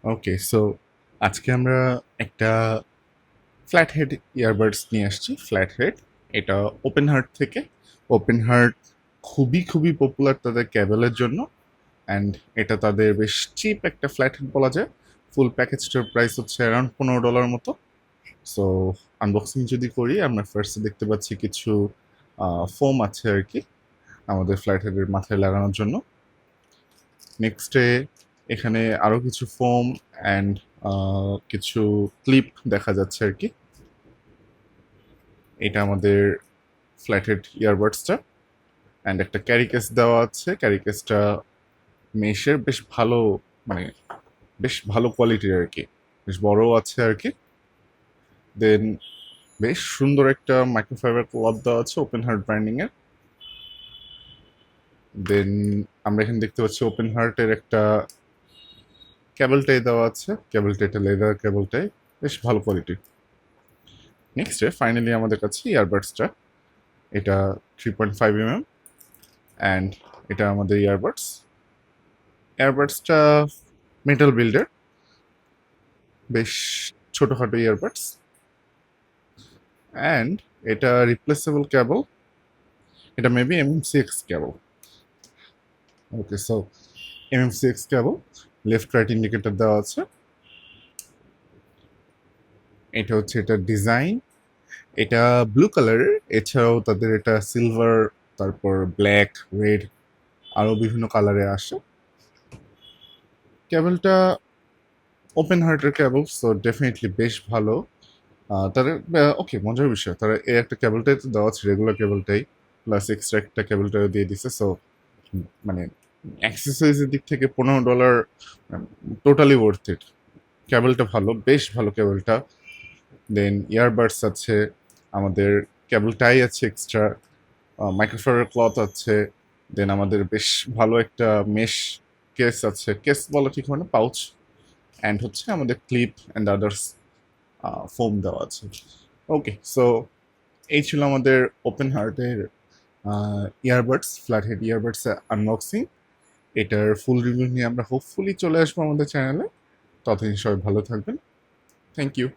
ওকে, so আজকে আমরা একটা ফ্ল্যাট হেড ইয়ারবাডস নিয়ে আসছি। ফ্ল্যাট হেড, এটা ওপেন হার্ট থেকে। ওপেন হার্ট খুবই খুবই পপুলার তাদের ক্যাবেলের জন্য, অ্যান্ড এটা তাদের বেশ চিপ একটা ফ্ল্যাট হেড বলা যায়। ফুল প্যাকেজটার প্রাইস হচ্ছে অ্যারাউন্ড $15 মতো। সো আনবক্সিং যদি করি, আমরা ফার্স্টে দেখতে পাচ্ছি কিছু ফোম আছে আর কি আমাদের ফ্ল্যাট হেডের মাথায় লাগানোর জন্য। নেক্সটে এখানে আরও কিছু ফোম অ্যান্ড কিছু ক্লিপ দেখা যাচ্ছে আর কি। এটা আমাদের ফ্ল্যাটেড ইয়ারবাডসটা, অ্যান্ড একটা ক্যারি কেস দেওয়া আছে। ক্যারি কেসটা মেশের বেশ ভালো, মানে বেশ ভালো কোয়ালিটির আর কি, বেশ বড়ও আছে আর কি। দেন বেশ সুন্দর একটা মাইক্রোফাইবার ক্লথ দেওয়া আছে ওপেন হার্ট ব্র্যান্ডিংয়ের। দেন আমরা এখানে দেখতে পাচ্ছি ওপেন হার্টের একটা কেবলটাই দেওয়া আছে। কেবলটা এটা লেদার কেবলটাই, বেশ ভালো কোয়ালিটির। নেক্সটে ফাইনালি আমাদের কাছে ইয়ারবাডসটা, এটা 3.5 mm, অ্যান্ড এটা আমাদের ইয়ারবাডস। ইয়ারবাডসটা মেটাল বিল্ডের, বেশ ছোটোখাটো ইয়ারবাডস, অ্যান্ড এটা রিপ্লেসেবল কেবল। এটা মেবি MM6 কেবল। ওকে, সো MM6 কেবল, লেফট রাইট ইন্ডিকেটর দেওয়া আছে। এটা হচ্ছে এটার ডিজাইন। এটা ব্লু কালারের, এছাড়াও তাদের এটা সিলভার, তারপর ব্ল্যাক, রেড, আরও বিভিন্ন কালারে আসে। কেবলটা ওপেন হার্টের কেবল, সো ডেফিনেটলি বেশ ভালো। তারা ওকে, মজার বিষয়, তারা এই একটা কেবলটাই তো দেওয়া আছে, রেগুলার কেবলটাই, প্লাস এক্সট্রা একটা কেবলটাও দিয়ে দিছে। সো মানে অ্যাক্সেসরিজের দিক থেকে $15 টোটালি ওয়ার্থ ইট। কেবলটা ভালো, বেশ ভালো কেবলটা। দেন ইয়ারবাডস আছে, আমাদের কেবল টাই আছে এক্সট্রা, মাইক্রোফাইবার ক্লথ আছে। দেন আমাদের বেশ ভালো একটা মেশ কেস আছে, কেস বলা ঠিক হয় না, পাউচ, অ্যান্ড হচ্ছে আমাদের ক্লিপ অ্যান্ড আদার্স ফোম দেওয়া আছে। ওকে, সো এই ছিল আমাদের ওপেন হার্টের earbuds, flat head earbuds unboxing. এটার ফুল রিভিউ নিয়ে আমরা হোপফুলি চলে আসবো আমাদের চ্যানেলে। ততদিন সবাই ভালো থাকবেন। Thank you.